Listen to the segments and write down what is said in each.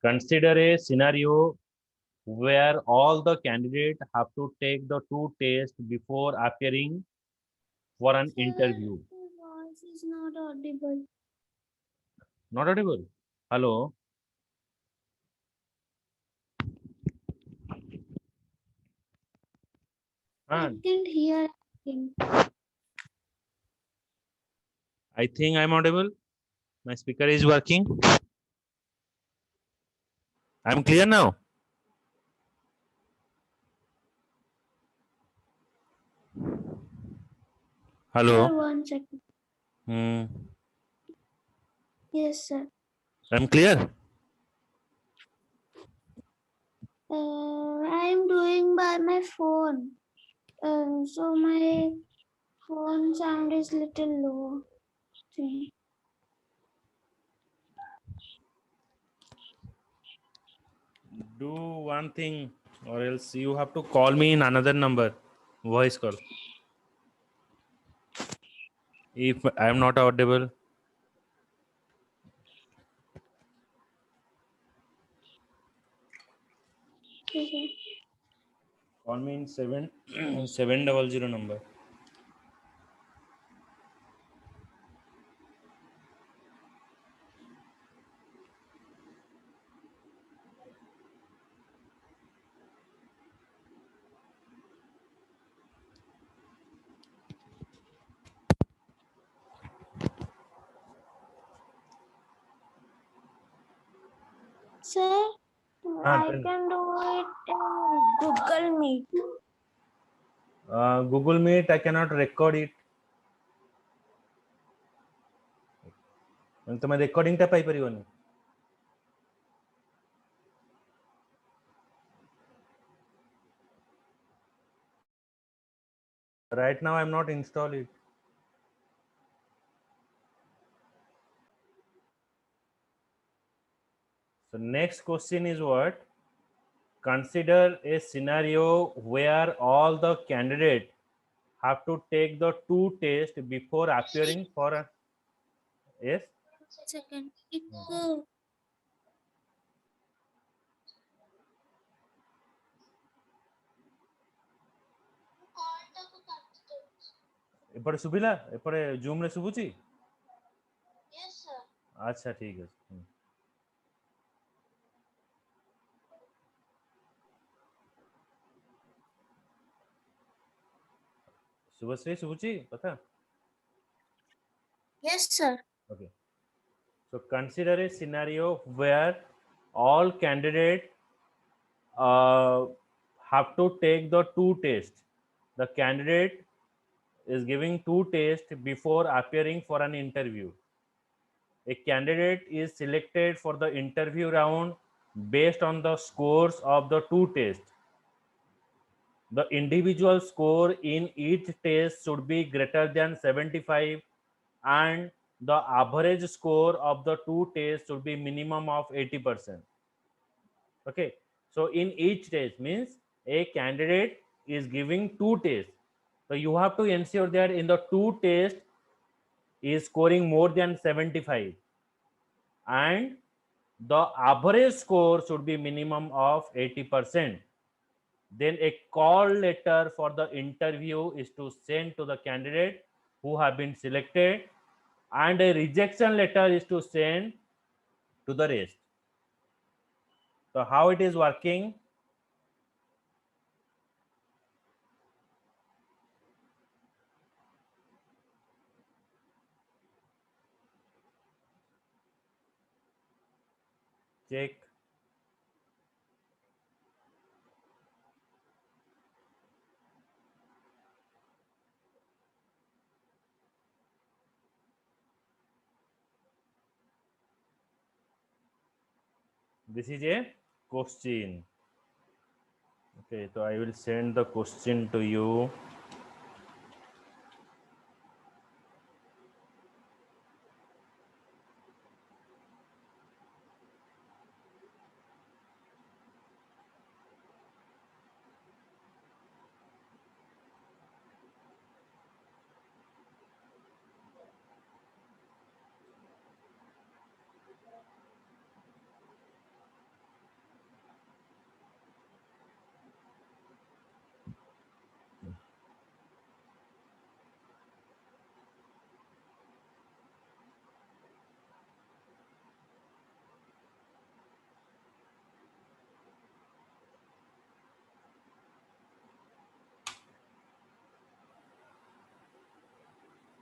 Consider a scenario where all the candidates have to take the two tests before appearing for an interview. Your voice is not audible. Not audible. Hello. I Ah, can't hear anything. I think I'm audible. My speaker is working. I'm clear now. Hello. Sir, 1 second. Hmm. Yes, sir. I'm clear. I'm doing by my phone. So my phone sound is little low. See. Do one thing, or else you have to call me in another number. Voice call. If I'm not audible, Okay. call me in 700 number. Sir, Ah, I can do it in Google Meet. Google Meet, I cannot record it. ତମେ ରେକର୍ଡିଂଟା ପାଇପାରିବନି. Right now I'm not install it. So next question is what? Consider a scenario where all the candidates have to take the two tests before appearing for a yes. Second. ଏପଟେ ଶୁଭିଲା ଏପଟେ zoom ରେ ଶୁଭୁଛି ଆଚ୍ଛା ଠିକ ଅଛି ଶୁଭଶ୍ରୀ ଶୁଭୁଛି କଥା Yes, sir. okay so consider a scenario where all candidates have to take the two tests the candidate is giving two tests before appearing for an interview a candidate is selected for the interview round based on the scores of the two tests. The individual score in each test should be greater than 75 and the average score of the two tests should be minimum of 80%. Okay. So in each test means a candidate is giving two tests. So you have to ensure that in the two tests is scoring more than 75 and the average score should be minimum of 80%. Then a call letter for the interview is to send to the candidate who have been selected and a rejection letter is to send to the rest. So how it is working? Check. This is a question. Okay, so I will send the question to you.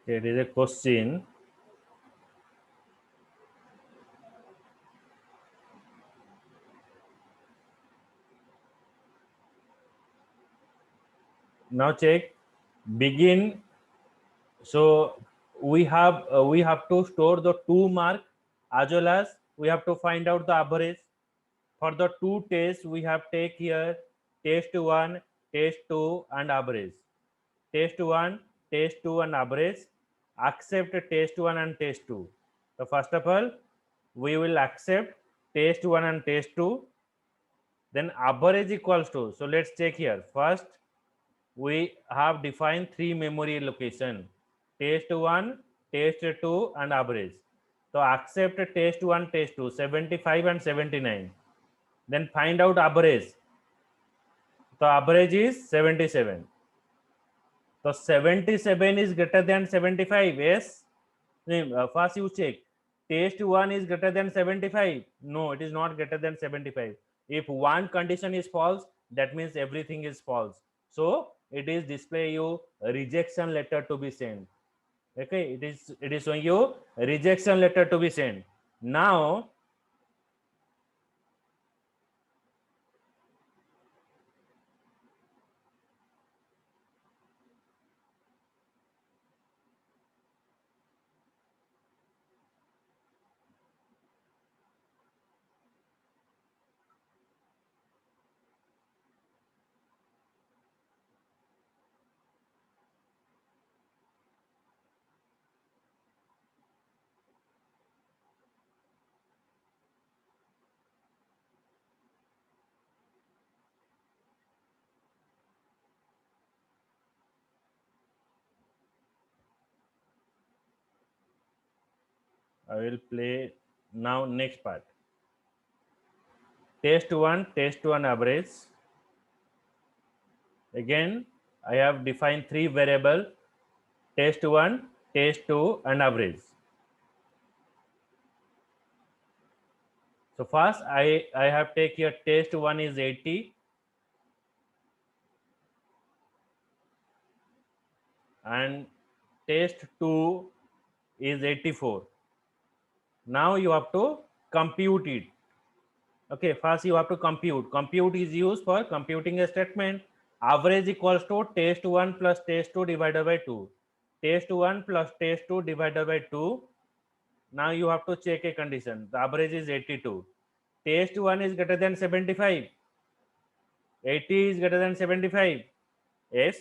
It is a question. Now check begin. So we have to store the 2 mark as well as we have to find out the average. For the 2 tests we have take here test 1, test 2 and average. Test 1, test 2 and average. Accept test 1 and test 2. So first of all we will accept test 1 and test 2, then average equals to, so let's check here. First we have defined 3 memory location: test 1, test 2 and average. So accept test 1, test 2, 75 and 79. Then find out average. So average is 77. So 77 is greater than 75. Yes. First you check. Test 1 is greater than 75. No, it is not greater than 75. If one condition is false, that means everything is false. So it is display you a rejection letter to be sent. Okay, it is showing you a rejection letter to be sent. Now I will play now next part. Test 1 average. Again, I have defined 3 variable: test 1, test 2 and average. So first I have take here test 1 is 80 and test 2 is 84. Now you have to compute it. Okay, first you have to compute. Compute is used for computing a statement. Average equals to test 1 plus test 2 divided by 2. Test 1 plus test 2 divided by 2. Now you have to check a condition. The average is 82. Test 1 is greater than 75. 80 is greater than 75. Yes.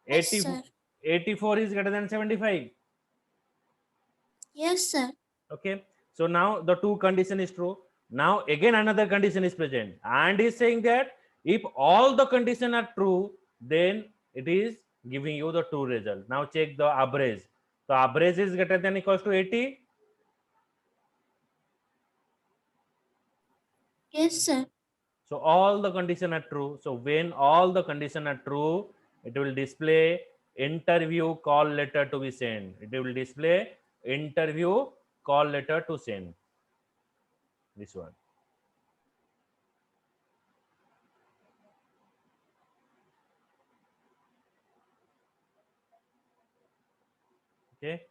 Yes, 80, sir. 84 is greater than 75. Yes, sir. Okay. So now the two condition is true. Now again another condition is present and is saying that if all the condition are true, then it is giving you the true result. Now check the average. So average is greater than equals to 80. Yes, sir. So all the condition are true. So when all the condition are true, it will display interview call letter to be sent. It will display interview call letter to send. This one. Okay.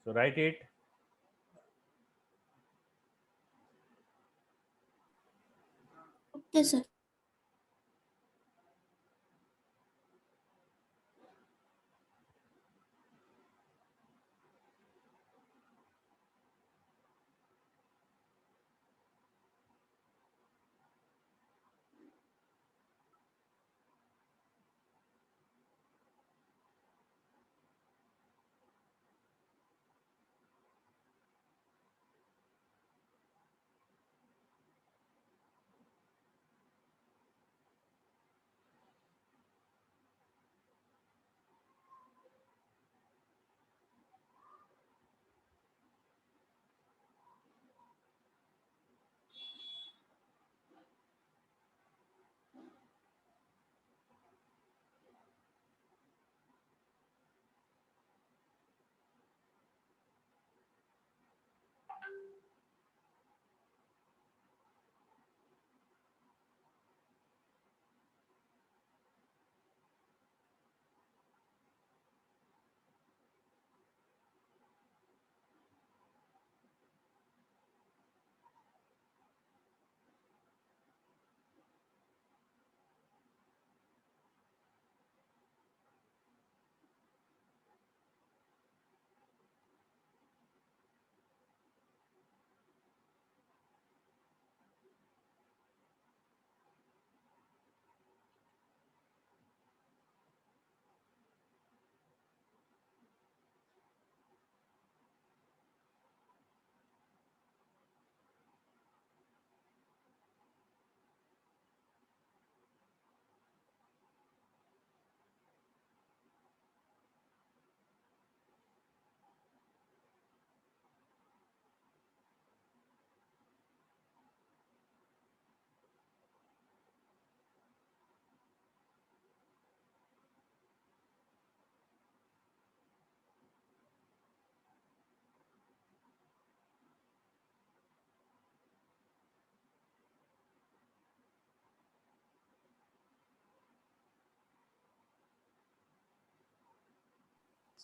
So write it. Okay, sir.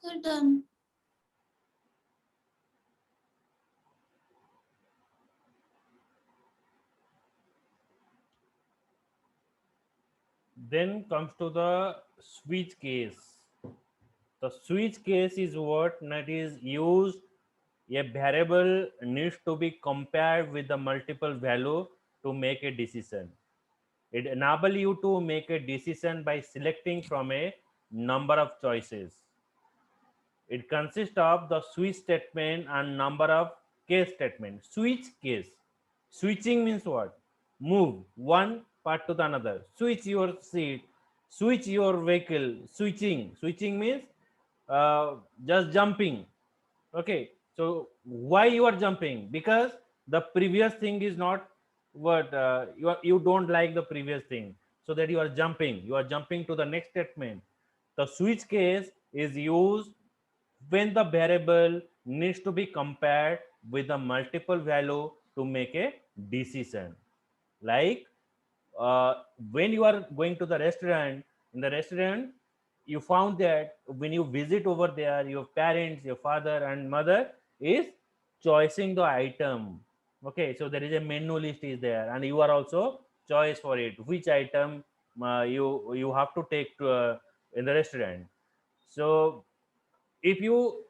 So done. Then comes to the switch case. The switch case is what that is used. A variable needs to be compared with the multiple value to make a decision. It enables you to make a decision by selecting from a number of choices. It consists of the switch statement and number of case statement. Switch case. Switching means what? Move one part to the another. Switch your seat. Switch your vehicle. Switching. Switching means just jumping. Okay. So why you are jumping? Because the previous thing is not what you don't like the previous thing. So that you are jumping. You are jumping to the next statement. The switch case is used when the variable needs to be compared with a multiple value to make a decision. Like uh, when you are going to the restaurant, in the restaurant you found that when you visit over there, your parents, your father and mother is choosing the item. Okay, so there is a menu list is there and you are also choice for it which item you have to take to, in the restaurant. So if you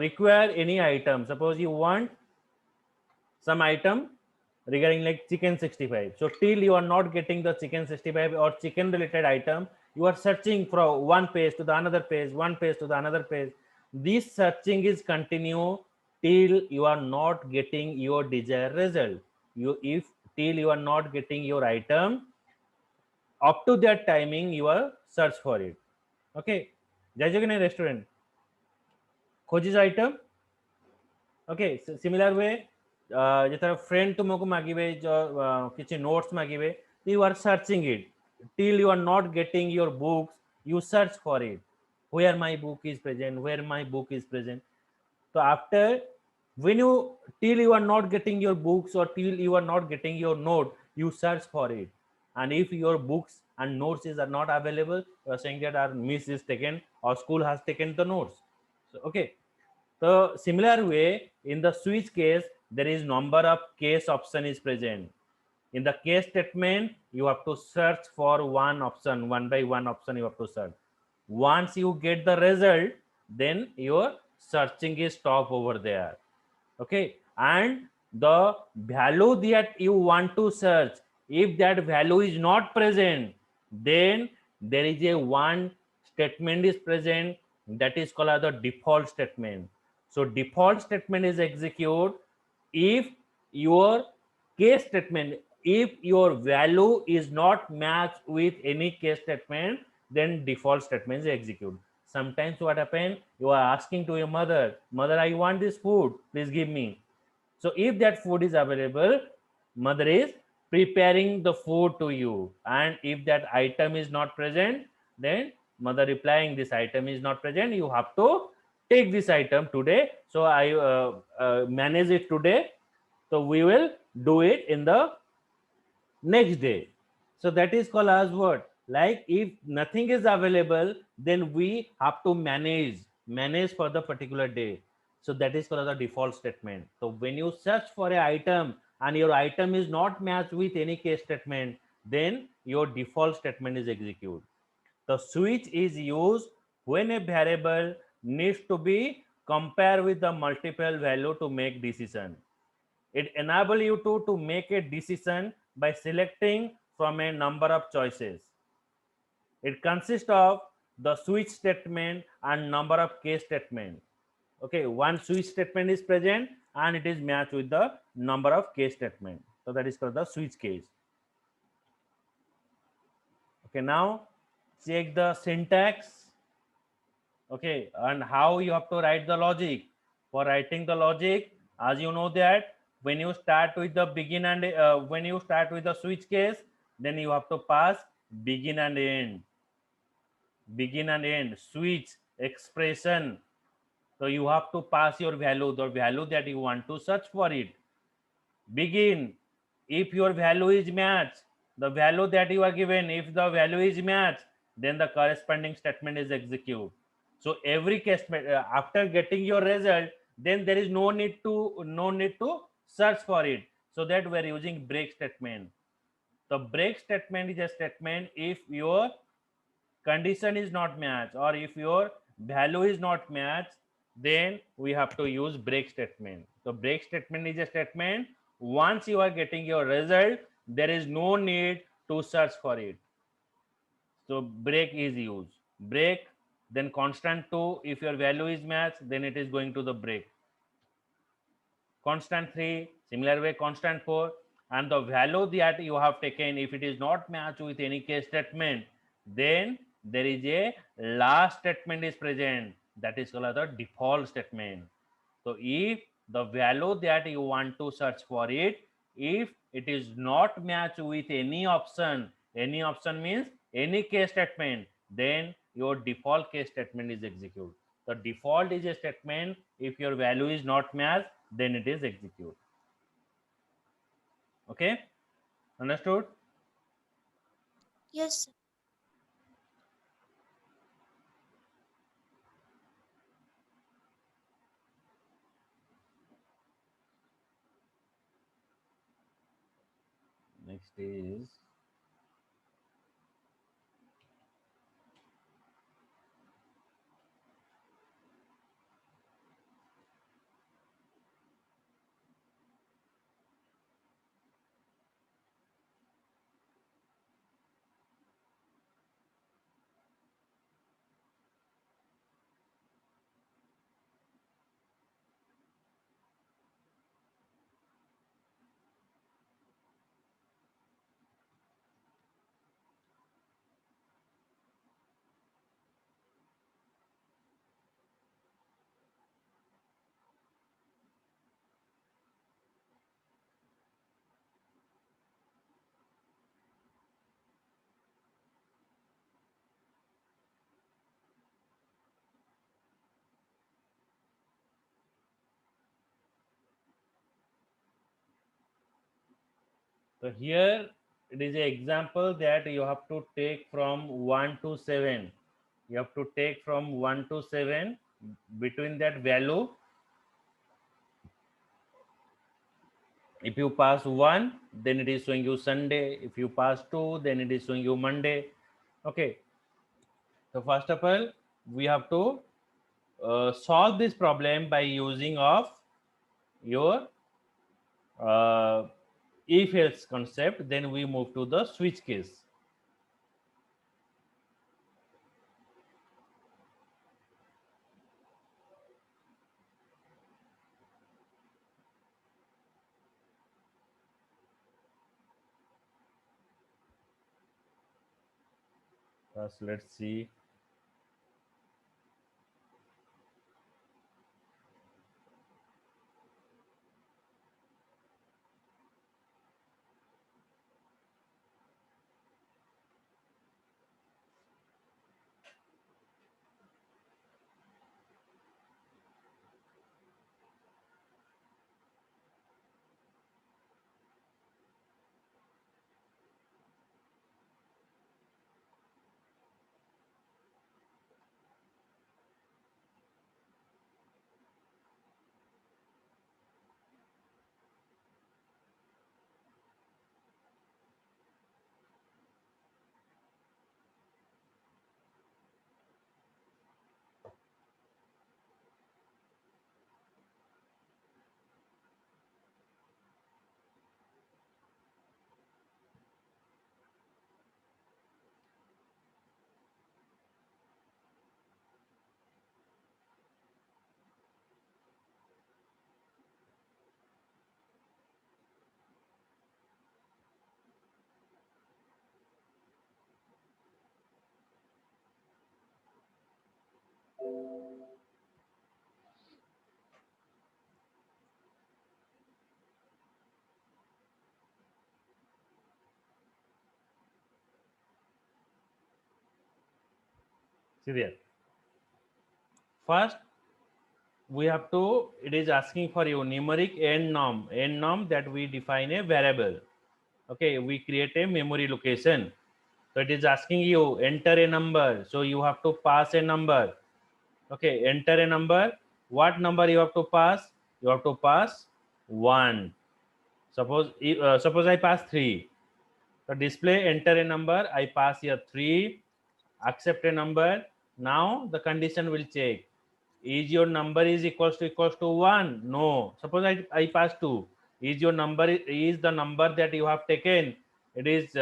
require any item, suppose you want some item regarding like chicken 65, so till you are not getting the chicken 65 or chicken related item, you are searching from one page to the another page, one page to the another page. This searching is continue till you are not getting your desired result. You if till you are not getting your item, up to that timing you are search for it. Okay, যাইছো কিনা restaurant खोजिस item. Okay similar way ଯେତେବେଳେ friend ତୁମକୁ ମାଗିବେ କିଛି notes ମାଗିବେ, you are searching it till you are not getting your books, you search for it where my book is present, where my book is present. So after when you till you are not getting your books or till you are not getting your note, you search for it. And if your books and notes are not available, you are saying that our miss is taken or school has taken the notes. So, okay. So similar way, in the switch case, there is number of case option is present. In the case statement, you have to search for one option, one by one option you have to search. Once you get the result, then your searching is stop over there. Okay, and the value that you want to search, if that value is not present, then there is a one statement is present that is called as the default statement. So default statement is execute if your case statement, if your value is not matched with any case statement, then default statement is execute. Sometimes what happen, you are asking to your mother, mother, I want this food, please give me. So if that food is available, mother is preparing the food to you, and if that item is not present, then mother replying this item is not present, you have to take this item today. So I manage it today, so we will do it in the next day. So that is called as what, like if nothing is available, then we have to manage for the particular day. So that is called the default statement. So when you search for an item and your item is not matched with any case statement, then your default statement is executed. The switch is used when a variable needs to be compared with the multiple value to make decision. It enables you to make a decision by selecting from a number of choices. It consists of the switch statement and number of case statement. Okay, one switch statement is present and it is matched with the number of case statement. So that is called the switch case. Okay, now check the syntax. Okay, and how you have to write the logic. For writing the logic, as you know that when you start with the begin and when you start with the switch case, then you have to pass begin and end. Begin and end, switch, expression. So you have to pass your value, the value that you want to search for it. Begin, if your value is matched, the value that you are given, if the value is matched, then the corresponding statement is executed. So every case after getting your result, then there is no need to search for it. So that we are using break statement. The break statement is a statement if your condition is not matched or if your value is not matched, then we have to use break statement. So break statement is a statement once you are getting your result, there is no need to search for it. So break is used. Break, then constant 2, if your value is matched, then it is going to the break. Constant 3, similar way constant 4, and the value that you have taken, if it is not matched with any case statement, then there is a last statement is present, that is called the default statement. So if the value that you want to search for it, if it is not matched with any option means any case statement, then your default case statement is executed. The default is a statement if your value is not matched, then it is executed. Okay, understood? Yes, sir. Next is so here it is an example that you have to take from 1 to 7. You have to take from 1 to 7, between that value. If you pass 1, then it is showing you Sunday. If you pass 2, then it is showing you Monday. Okay, so first of all, we have to solve this problem by using of your uh, if else concept. Then we move to the switch case. First, let's see. See there. First, we have to, it is asking for you numeric n norm that we define a variable. Okay, we create a memory location. So it is asking you enter a number. So you have to pass a number. Okay, enter a number. What number you have to pass? You have to pass 1. Suppose I pass 3. So display enter a number. I pass here 3. Accept a number. Now the condition will check. Is your number is equals to 1? No. Suppose I pass 2. Is your number is the number that you have taken? It is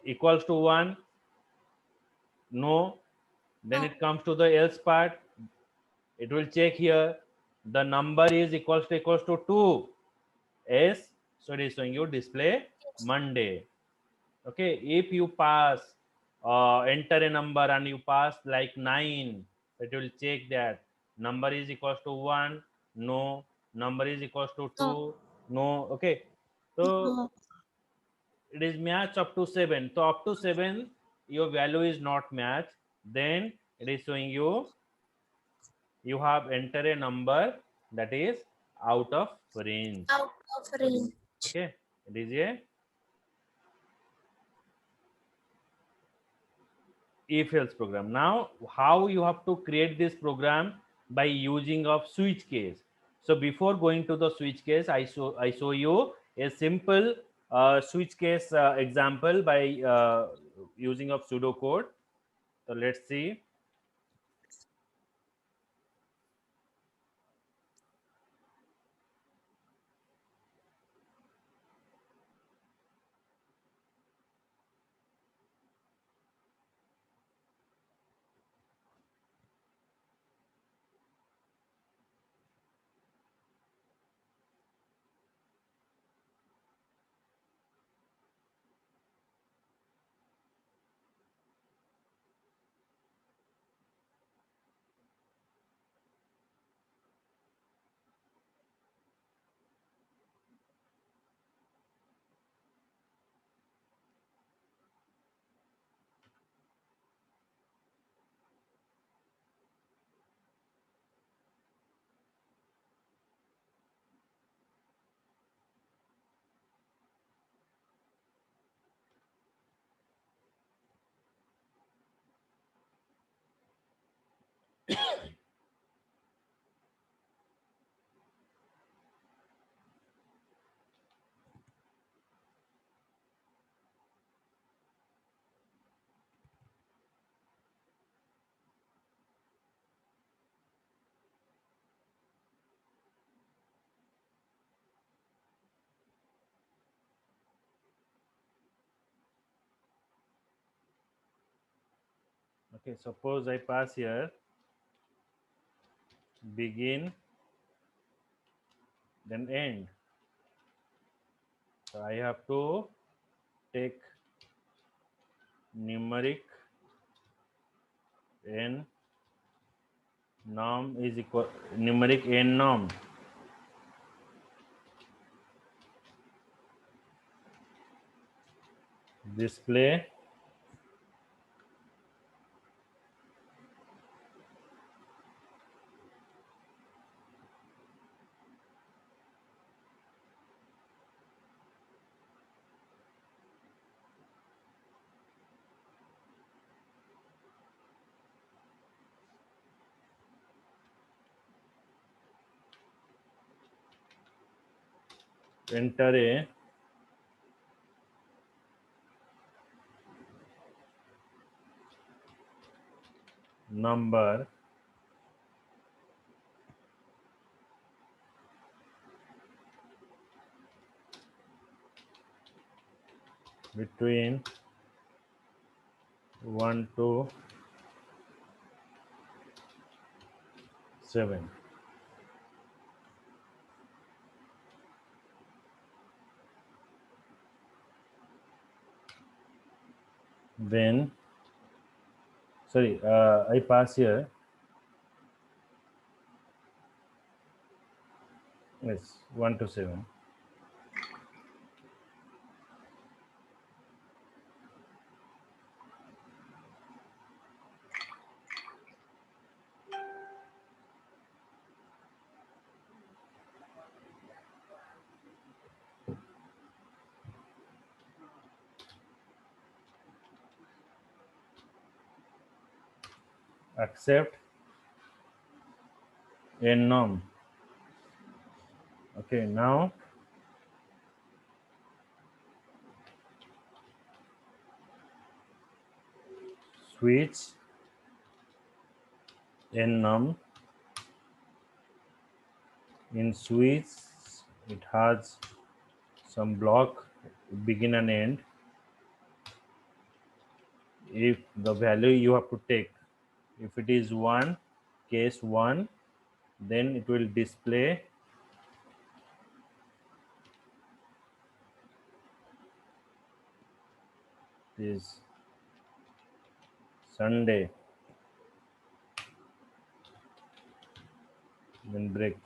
equals to 1? No. Then it comes to the else part. It will check here. The number is equals to 2. Yes. So it is showing you display Monday. Okay. If you pass enter a number and you pass like 9, it will check that number is equals to 1. No. Number is equals to 2. No. Okay. So it is match up to 7. So up to 7 your value is not matched. Then it is showing you you have entered a number that is out of range. Out of range. Okay, it is a if else program. Now how you have to create this program? By using of switch case. So before going to the switch case, I show you a simple switch case example by using of pseudocode. So let's see. Okay, suppose I pass here begin then end. So I have to take numeric n norm is equal numeric n norm. Display enter a number between 1 to 7. Then sorry, I pass here. Yes, 1 to 7. accept enum. Okay, now switch enum. In switch it has some block begin and end. If the value you have to take, if it is 1, case 1, then it will display this Sunday, then break.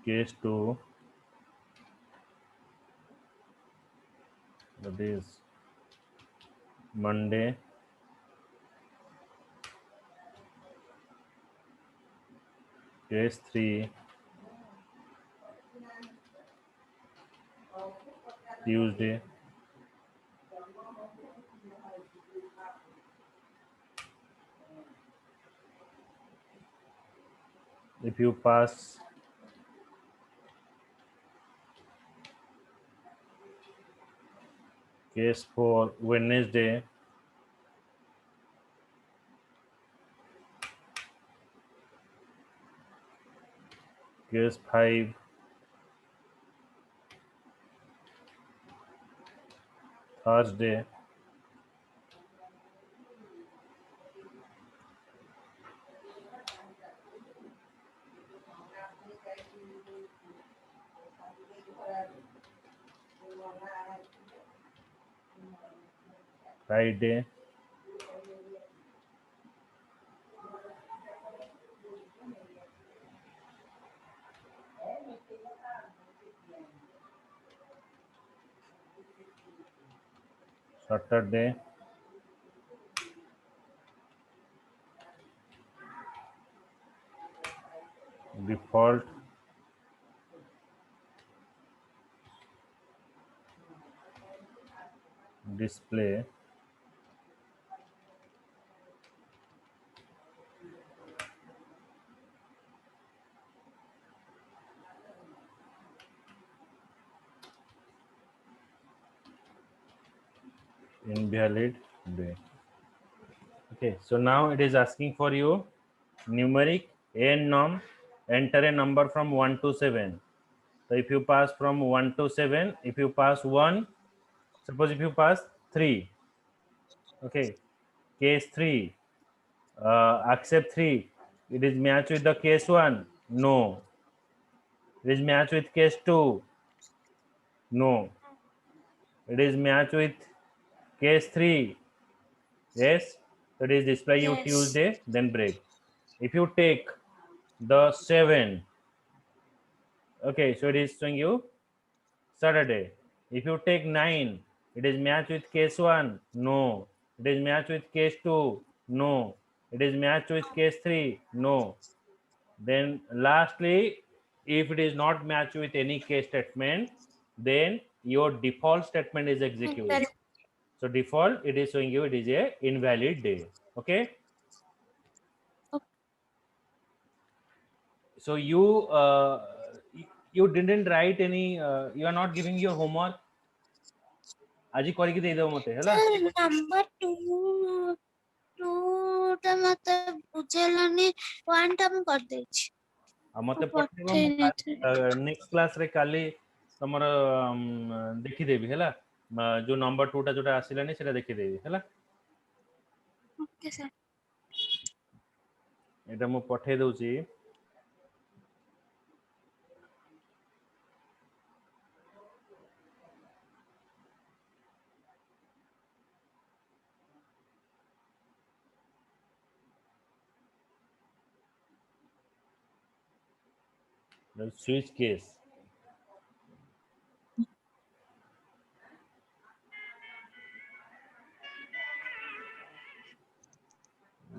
Case 2, that is Monday. Case 3, Tuesday. If you pass case 4, Wednesday. Case 5, Thursday. Friday. Saturday. Default. Display. Invalid day. Okay, so now it is asking for you numeric enum, enter a number from 1 to 7. So if you pass from 1 to 7, if you pass 1, suppose if you pass 3, okay, case 3, accept 3, it is matched with the case 1, no. It is matched with case 2, no. It is matched with case 3, yes. So it is display you Yes. Tuesday, then break. If you take the 7, okay, so it is showing you Saturday. If you take 9, it is matched with case 1, no. It is matched with case 2, no. It is matched with case 3, no. Then lastly, if it is not matched with any case statement, then your default statement is executed. So default, it is showing you it is a invalid day. Okay. Okay. So you didn't write any. You are not giving your homework. आज ही କରିକି ଦେଇଦେବ ମତେ ହେଲା number 2 ଟା ମତେ ବୁଝେଇଲାନି 1 ଟା ମୁଁ କରିଦେଇଛି ଆଉ ମତେ ପଠେଇବ ପଠେଇ ମୁଁ ନଥିଲି ନେକ୍ସଟ କ୍ଲାସ ରେ କାଲି ତମର ଦେଖିଦେବି ହେଲା ଯୋଉ ନମ୍ବର 2 ଟା ଯୋଉଟା ଆସିଲାନି ସେଟା ଦେଖିଦେବି ହେଲା ଓକେ ସାର୍ ଏଟା ମୁଁ ପଠେଇ ଦଉଛି switch case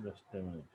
just a minute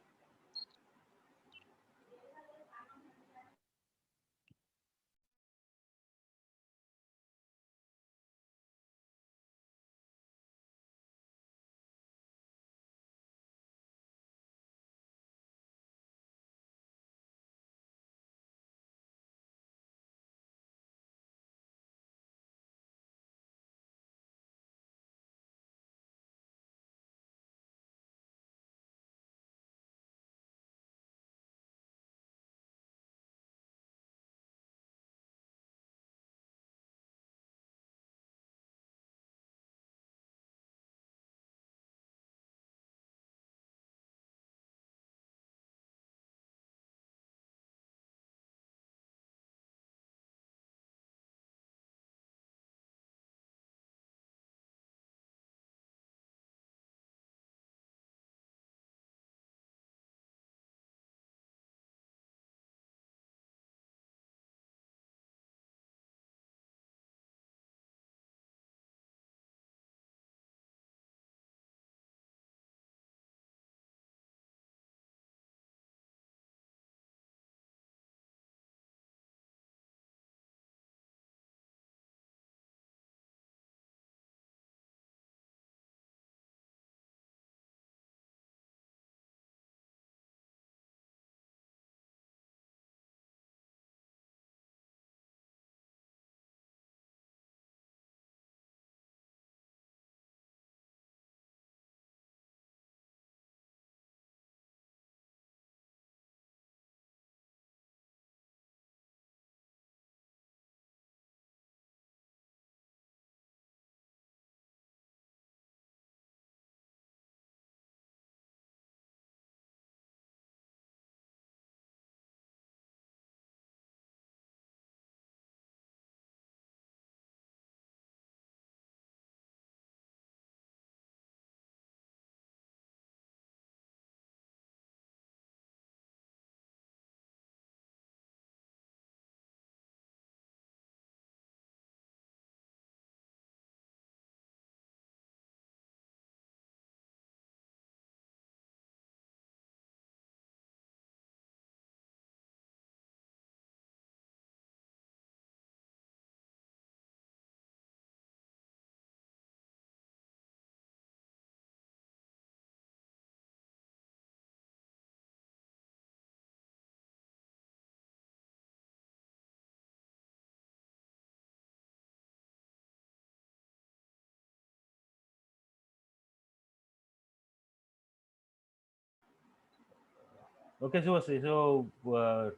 Okay, so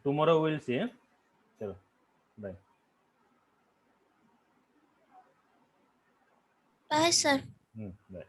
tomorrow we'll see. Chalo, bye. Bye, sir. Bye.